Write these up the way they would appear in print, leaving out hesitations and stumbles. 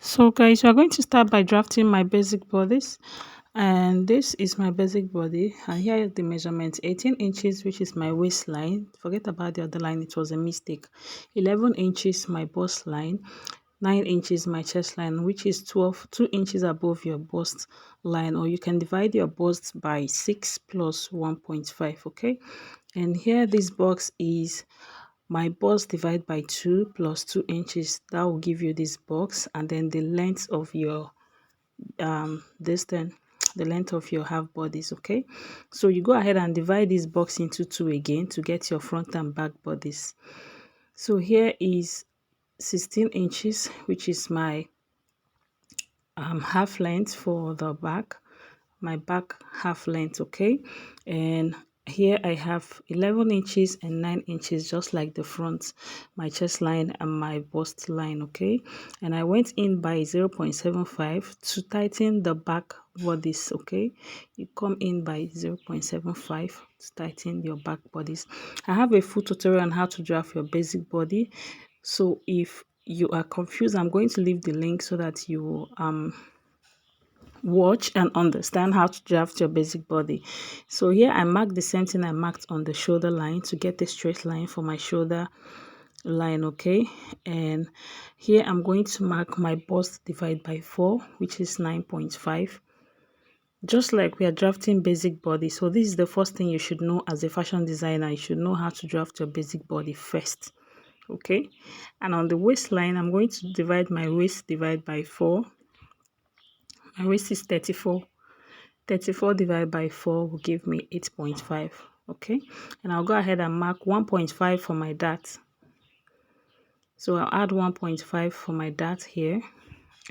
So guys, we are going to start by drafting my basic bodies, and this is my basic body, and here is the measurement: 18 inches, which is my waistline. Forget about the other line, it was a mistake. 11 inches my bust line, 9 inches my chest line, which is 2 inches above your bust line, or you can divide your bust by 6 plus 1.5. okay, and here this box is my bust divided by 2 plus 2 inches. That will give you this box, and then the length of your distance, the length of your half bodies. Okay, so you go ahead and divide this box into 2 again to get your front and back bodies. So here is 16 inches, which is my half length for the back, my back half length. Okay, and here I have 11 inches and 9 inches, just like the front, my chest line and my bust line. Okay, and I went in by 0.75 to tighten the back bodies. Okay, you come in by 0.75 to tighten your back bodies. I have a full tutorial on how to draft your basic body, so if you are confused, I'm going to leave the link so that you watch and understand how to draft your basic body. So here I marked the same thing I marked on the shoulder line to get a straight line for my shoulder line. Okay, and here I'm going to mark my bust divided by 4, which is 9.5, just like we are drafting basic body. So this is the first thing you should know as a fashion designer. You should know how to draft your basic body first. Okay, and on the waistline, I'm going to divide my waist divided by 4. My waist is 34. 34 divided by 4 will give me 8.5. Okay, and I'll go ahead and mark 1.5 for my dart. So I'll add 1.5 for my dart here,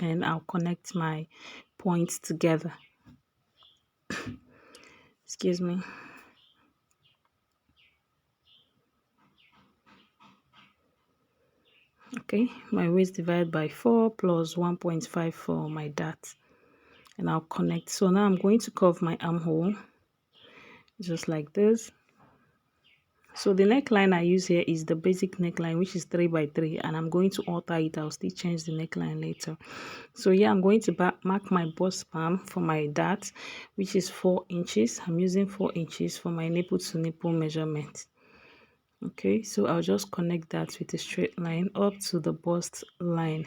and I'll connect my points together. Excuse me. Okay, my waist divided by 4 plus 1.5 for my dart, and I'll connect. So now I'm going to curve my armhole just like this. So the neckline I use here is the basic neckline, which is 3 by 3, and I'm going to alter it. I'll still change the neckline later. So yeah, I'm going to mark my bust palm for my dart, which is 4 inches. I'm using 4 inches for my nipple to nipple measurement. Okay, so I'll just connect that with a straight line up to the bust line.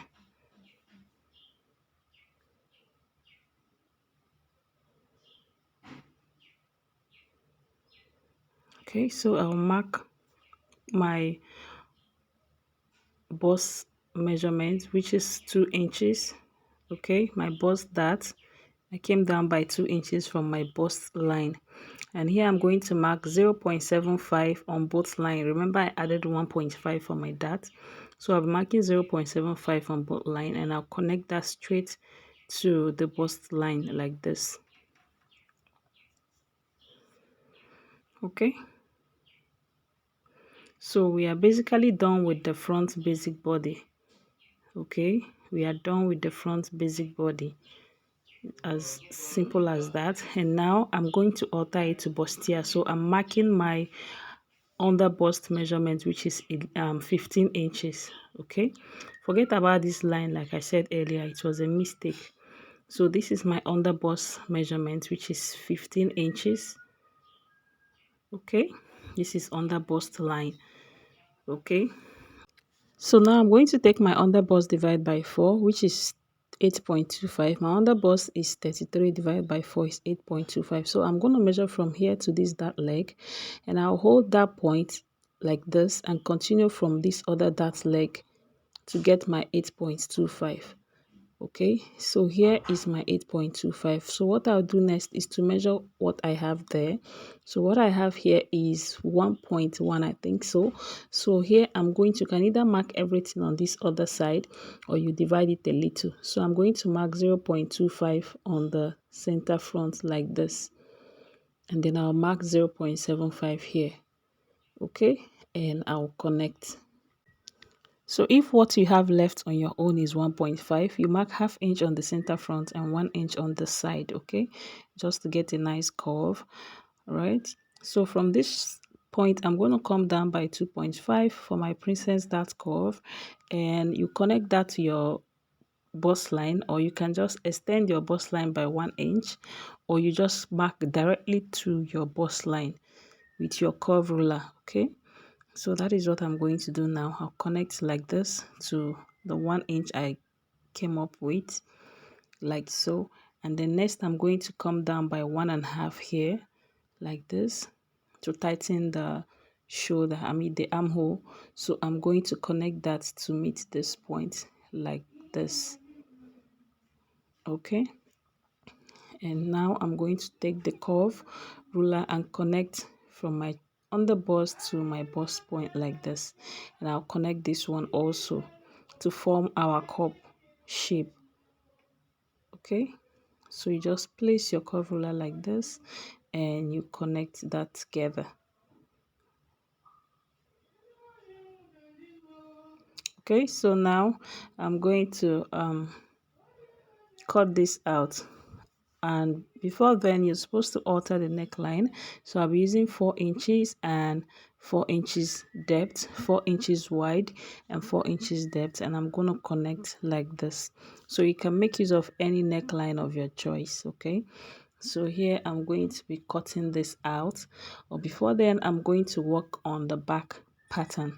Okay, so I'll mark my bust measurement, which is 2 inches. Okay, my bust dart, I came down by 2 inches from my bust line, and here I'm going to mark 0.75 on both line. Remember, I added 1.5 for my dart, so I'll be marking 0.75 on both line, and I'll connect that straight to the bust line like this. Okay, so we are basically done with the front basic body. Okay, we are done with the front basic body, as simple as that. And now I'm going to alter it to bustier. So I'm marking my under bust measurement, which is 15 inches. Okay, forget about this line. Like I said earlier, it was a mistake. So this is my under bust measurement, which is 15 inches. Okay, this is under bust line. Okay, so now I'm going to take my under bust divided by 4, which is 8.25. My under bust is 33 divided by 4 is 8.25. So I'm going to measure from here to this dart leg, and I'll hold that point like this and continue from this other dart leg to get my 8.25. Okay, so here is my 8.25. So what I'll do next is to measure what I have there. So what I have here is 1.1, I think so. So here I'm going to, can either mark everything on this other side, or you divide it a little. So I'm going to mark 0.25 on the center front like this, and then I'll mark 0.75 here. Okay, and I'll connect. So if what you have left on your own is 1.5, you mark ½ inch on the center front and 1 inch on the side. Okay, just to get a nice curve. All right, so from this point I'm going to come down by 2.5 for my princess dart curve, and you connect that to your bust line, or you can just extend your bust line by 1 inch, or you just mark directly to your bust line with your curve ruler. Okay, so that is what I'm going to do now. I'll connect like this to the 1 inch I came up with, like so. And then next I'm going to come down by 1.5 here, like this, to tighten the shoulder, the armhole. So I'm going to connect that to meet this point, like this. Okay, and now I'm going to take the curve ruler and connect from my underbust to my bust point, like this. And I'll connect this one also to form our cup shape. Okay, so you just place your curve ruler like this and you connect that together. Okay, so now I'm going to cut this out, and before then you're supposed to alter the neckline. So I'll be using 4 inches and 4 inches depth, 4 inches wide and 4 inches depth, and I'm going to connect like this. So you can make use of any neckline of your choice. Okay, so here I'm going to be cutting this out, or before then I'm going to work on the back pattern.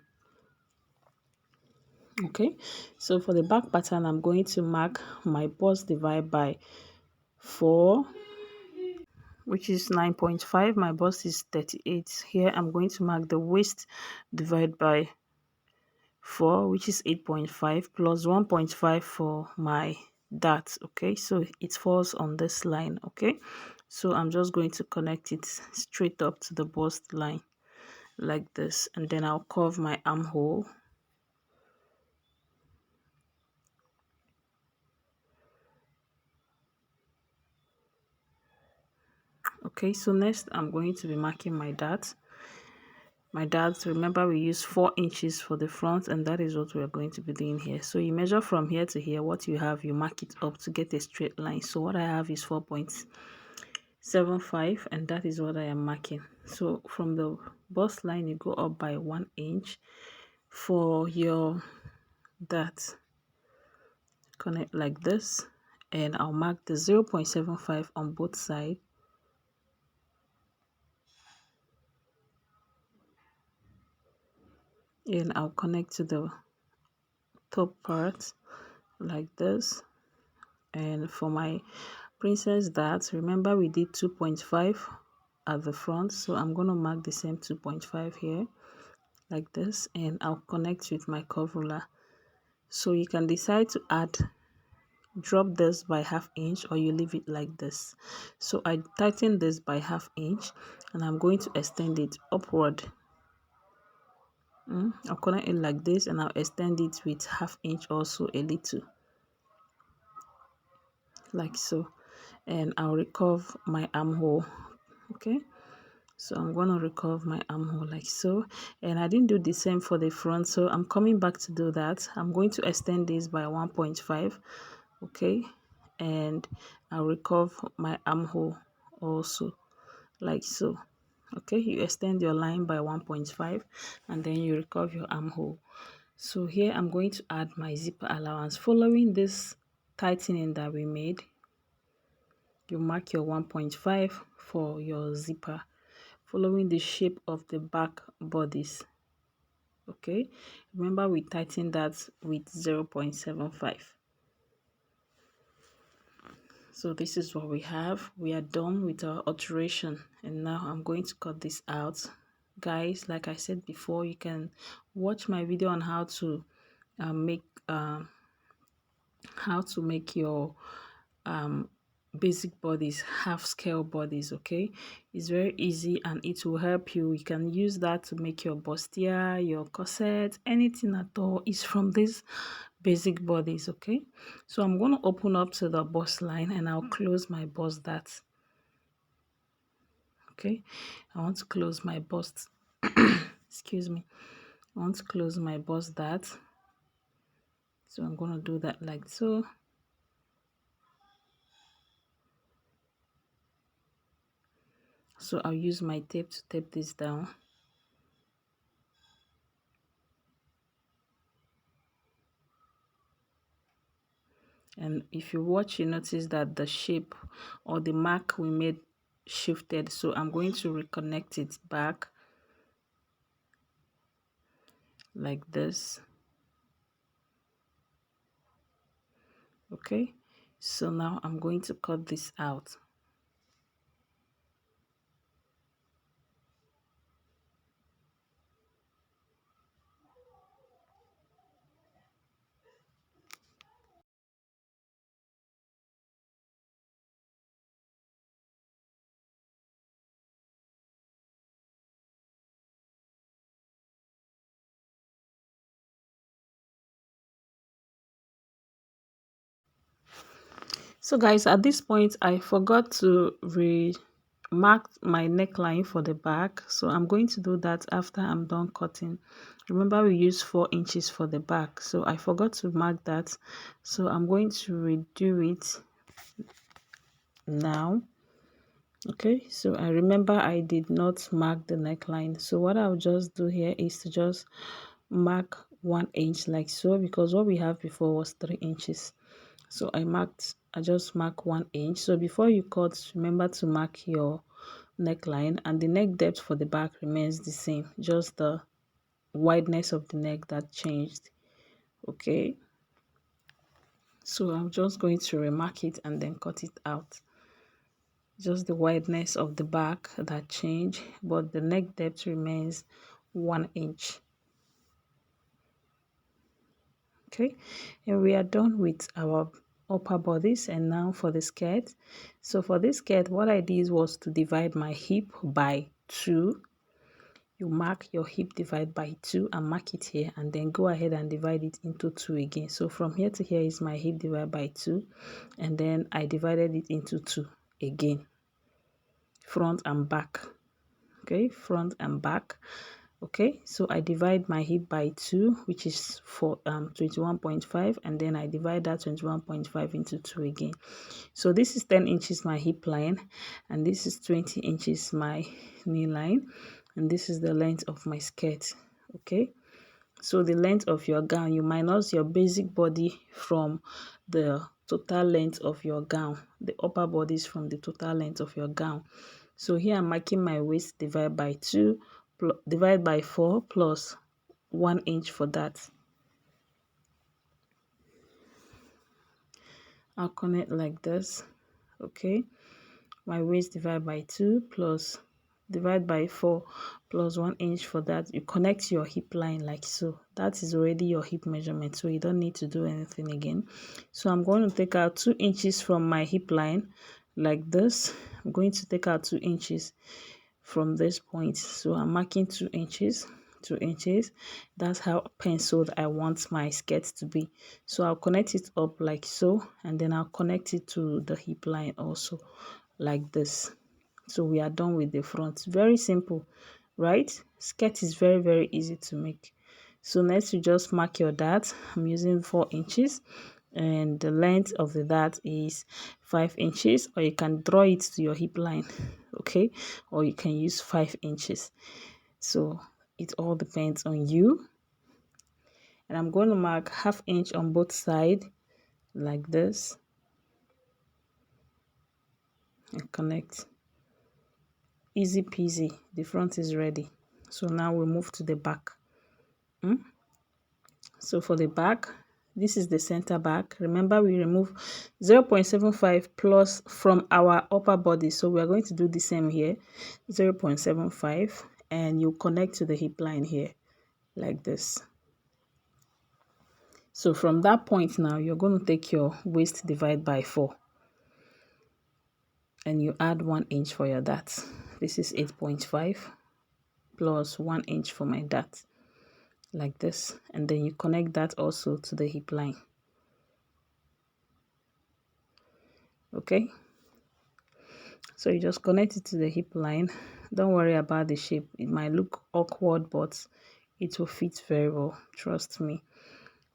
Okay, so for the back pattern I'm going to mark my bust divide by 4, which is 9.5. My bust is 38. Here I'm going to mark the waist divide by 4, which is 8.5, plus 1.5 for my dart. Okay, so it falls on this line. Okay, so I'm just going to connect it straight up to the bust line like this, and then I'll curve my armhole. Okay, so next I'm going to be marking my dart. My dart, remember we use 4 inches for the front, and that is what we're going to be doing here. So you measure from here to here. What you have, you mark it up to get a straight line. So what I have is 4.75, and that is what I am marking. So from the bust line you go up by 1 inch. For your dart, connect like this, and I'll mark the 0.75 on both sides. And I'll connect to the top part like this. And for my princess dart, remember we did 2.5 at the front, so I'm going to mark the same 2.5 here like this, and I'll connect with my curve ruler. So you can decide to drop this by 1/2 inch, or you leave it like this. So I tighten this by 1/2 inch, and I'm going to extend it upward. I'll connect it like this, and I'll extend it with 1/2 inch also a little, like so. And I'll recurve my armhole. Okay, so I'm going to recurve my armhole like so, and I didn't do the same for the front, so I'm coming back to do that. I'm going to extend this by 1.5. okay, and I'll recurve my armhole also like so. Okay, you extend your line by 1.5 and then you recurve your armhole. So here I'm going to add my zipper allowance. Following this tightening that we made, you mark your 1.5 for your zipper, following the shape of the back bodice. Okay, remember we tightened that with 0.75. So this is what we have. We are done with our alteration, and now I'm going to cut this out. Guys, like I said before, you can watch my video on how to make your basic bodies, half scale bodies. Okay, it's very easy and it will help you. You can use that to make your bustier, your corset, anything at all is from this basic bodies. Okay, so I'm going to open up to the bust line and I'll close my bust dart. Okay, I want to close my bust excuse me, I want to close my bust dart, so I'm going to do that like so. So I'll use my tape to tape this down. And if you watch, you notice that the shape or the mark we made shifted. So I'm going to reconnect it back like this. Okay, so now I'm going to cut this out. So guys, at this point I forgot to mark my neckline for the back, so I'm going to do that after I'm done cutting. Remember, we used 4 inches for the back, so I forgot to mark that, so I'm going to redo it now. Okay, so I remember I did not mark the neckline, so what I'll just do here is to just mark 1 inch like so, because what we have before was 3 inches. So I just mark 1 inch. So before you cut, remember to mark your neckline, and the neck depth for the back remains the same, just the wideness of the neck that changed. Okay, so I'm just going to remark it and then cut it out. Just the wideness of the back that changed, but the neck depth remains 1 inch. Okay, and we are done with our upper bodice. And now for the skirt. So for this skirt, what I did was to divide my hip by 2. You mark your hip divide by 2 and mark it here, and then go ahead and divide it into 2 again. So from here to here is my hip divide by 2, and then I divided it into 2 again, front and back. Okay, front and back. Okay, so I divide my hip by 2, which is for 21.5, and then I divide that 21.5 into 2 again. So this is 10 inches my hip line, and this is 20 inches my knee line, and this is the length of my skirt. Okay, so the length of your gown, you minus your basic body from the total length of your gown, the upper body is from the total length of your gown. So here I'm marking my waist divide by 2, divide by 4 plus 1 inch for that. I'll connect like this. Okay, my waist divide by 2 plus divide by 4 plus 1 inch for that. You connect your hip line like so. That is already your hip measurement, so you don't need to do anything again. So I'm going to take out 2 inches from my hip line like this. I'm going to take out 2 inches from this point. So I'm marking 2 inches, 2 inches. That's how penciled I want my skirt to be. So I'll connect it up like so, and then I'll connect it to the hip line also like this. So we are done with the front. Very simple, right? Skirt is very, very easy to make. So next you just mark your dart. I'm using 4 inches, and the length of the dart is 5 inches, or you can draw it to your hip line. Okay, or you can use 5 inches. So it all depends on you. And I'm going to mark 1/2 inch on both sides like this and connect. Easy peasy, the front is ready. So now we move to the back. So for the back, this is the center back. Remember, we remove 0.75 plus from our upper body, so we are going to do the same here, 0.75, and you connect to the hip line here like this. So from that point now, you're going to take your waist divide by 4, and you add 1 inch for your dart. This is 8.5 plus 1 inch for my dart like this, and then you connect that also to the hip line. Okay, so you just connect it to the hip line. Don't worry about the shape. It might look awkward, but it will fit very well, trust me.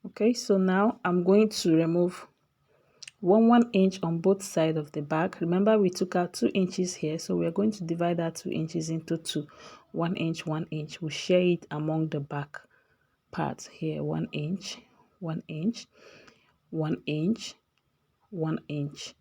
Okay, so now I'm going to remove 1 inch on both sides of the back. Remember, we took out 2 inches here, so we are going to divide that 2 inches into 2. 1 inch, 1 inch. We share it among the back part here. 1 inch, 1 inch, 1 inch, 1 inch.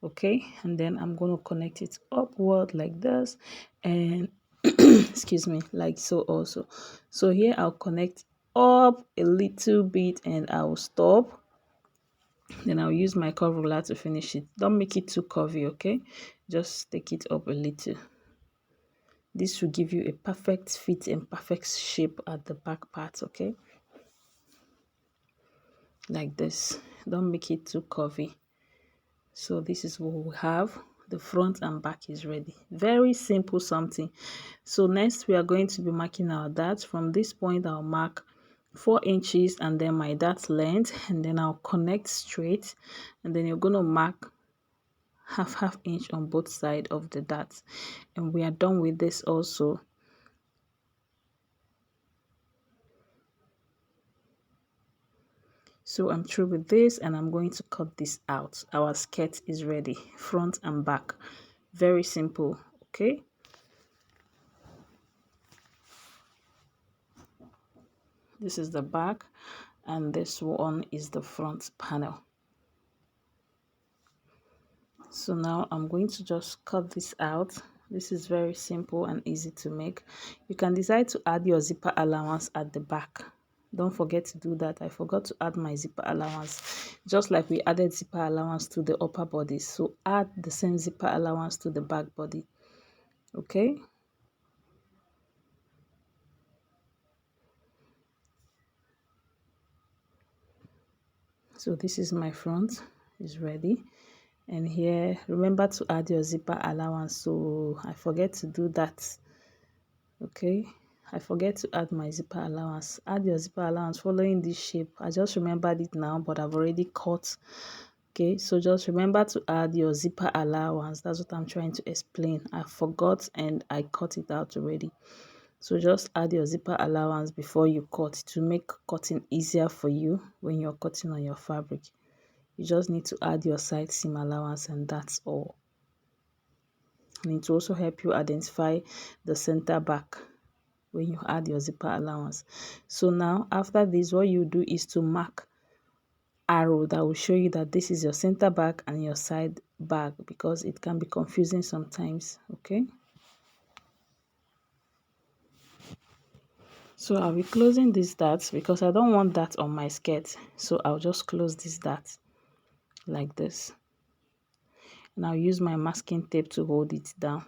Okay, and then I'm going to connect it upward like this, and excuse me, like so also. So here I'll connect up a little bit and I'll stop. Then I'll use my curve ruler to finish it. Don't make it too curvy, okay? Just take it up a little. This will give you a perfect fit and perfect shape at the back part, okay? Like this. Don't make it too curvy. So this is what we have. The front and back is ready. Very simple something. So next we are going to be marking our dart. From this point I'll mark 4 inches and then my dart length, and then I'll connect straight, and then you're going to mark half inch on both sides of the dart, and we are done with this also. So I'm through with this, and I'm going to cut this out. Our skirt is ready, front and back. Very simple, okay? This is the back, and this one is the front panel. So now I'm going to just cut this out. This is very simple and easy to make. You can decide to add your zipper allowance at the back. Don't forget to do that. I forgot to add my zipper allowance, just like we added zipper allowance to the upper body. So add the same zipper allowance to the back body, okay? So this is my front, is ready. And here, remember to add your zipper allowance. So I forget to do that, okay? I forget to add my zipper allowance. Add your zipper allowance following this shape. I just remembered it now, but I've already cut. Okay, so just remember to add your zipper allowance. That's what I'm trying to explain. I forgot and I cut it out already. So just add your zipper allowance before you cut to make cutting easier for you when you're cutting on your fabric. You just need to add your side seam allowance, and that's all. And it will also help you identify the center back when you add your zipper allowance. So now after this, what you do is to mark arrow that will show you that this is your center back and your side back, because it can be confusing sometimes, okay? So I'll be closing this dart because I don't want that on my skirt, so I'll just close this dart like this, and I'll use my masking tape to hold it down.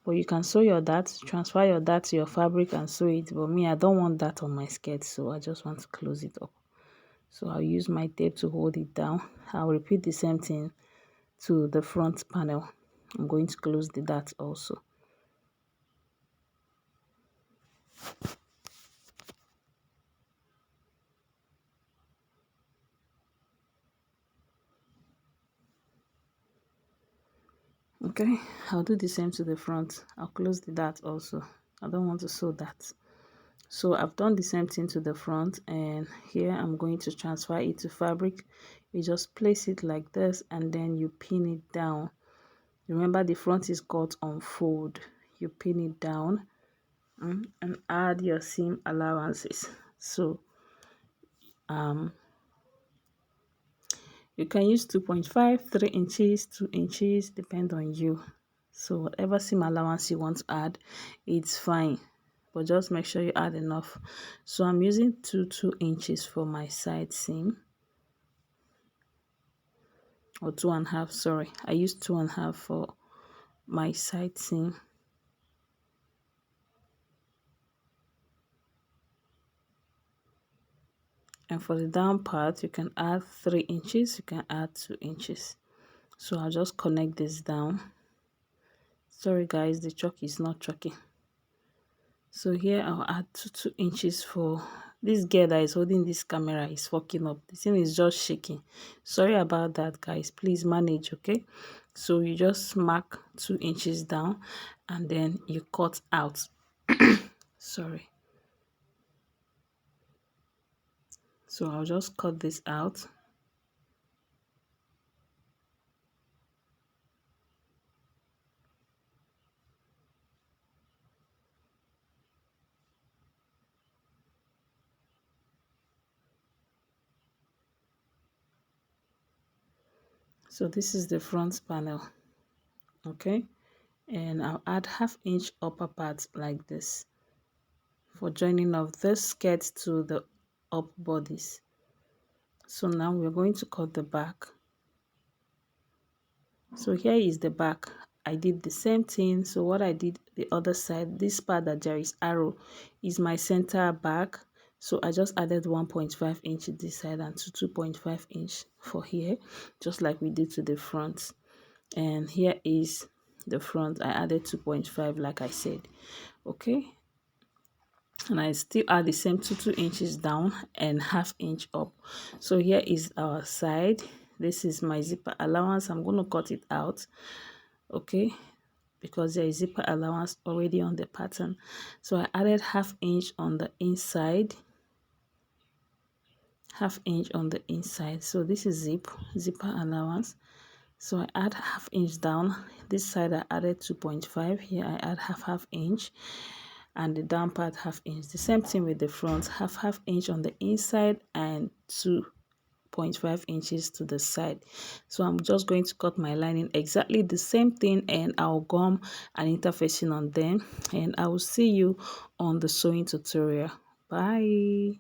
But you can sew your dart, transfer your dart to your fabric and sew it, but me, I don't want that on my skirt, so I just want to close it up. So I'll use my tape to hold it down. I'll repeat the same thing to the front panel. I'm going to close the dart also. Okay, I'll do the same to the front. I'll close the dart also. I don't want to sew that. So I've done the same thing to the front, and here I'm going to transfer it to fabric. You just place it like this and then you pin it down. Remember, the front is cut on fold. You pin it down and add your seam allowances. So you can use 2.5, 3 inches, 2 inches, depend on you. So whatever seam allowance you want to add, it's fine, but just make sure you add enough. So I'm using 2 inches for my side seam, or 2.5, sorry, I used 2.5 for my side seam. And for the down part, you can add 3 inches, you can add 2 inches. So I'll just connect this down. Sorry guys, the chalk is not chalking. So here I'll add 2 inches for this girl that is holding this camera is fucking up. The thing is just shaking. Sorry about that, guys. Please manage, okay? So you just mark 2 inches down and then you cut out. Sorry. So I'll just cut this out. So this is the front panel. Okay, and I'll add ½ inch upper part like this for joining of this skirt to the up bodies. So now we're going to cut the back. So here is the back. I did the same thing. So what I did the other side, this part that there is arrow is my center back. So I just added 1.5 inch this side and 2.5 inch for here, just like we did to the front. And here is the front. I added 2.5 like I said. Okay, and I still add the same 2 inches down and ½ inch up. So here is our side. This is my zipper allowance. I'm going to cut it out, okay, because there is zipper allowance already on the pattern. So I added ½ inch on the inside, ½ inch on the inside. So this is zipper allowance. So I add ½ inch down. This side I added 2.5. Here I add half inch, and the down part ½ inch. The same thing with the front, half inch on the inside and 2.5 inches to the side. So I'm just going to cut my lining exactly the same thing, and I'll gum an interfacing on them, and I will see you on the sewing tutorial. Bye.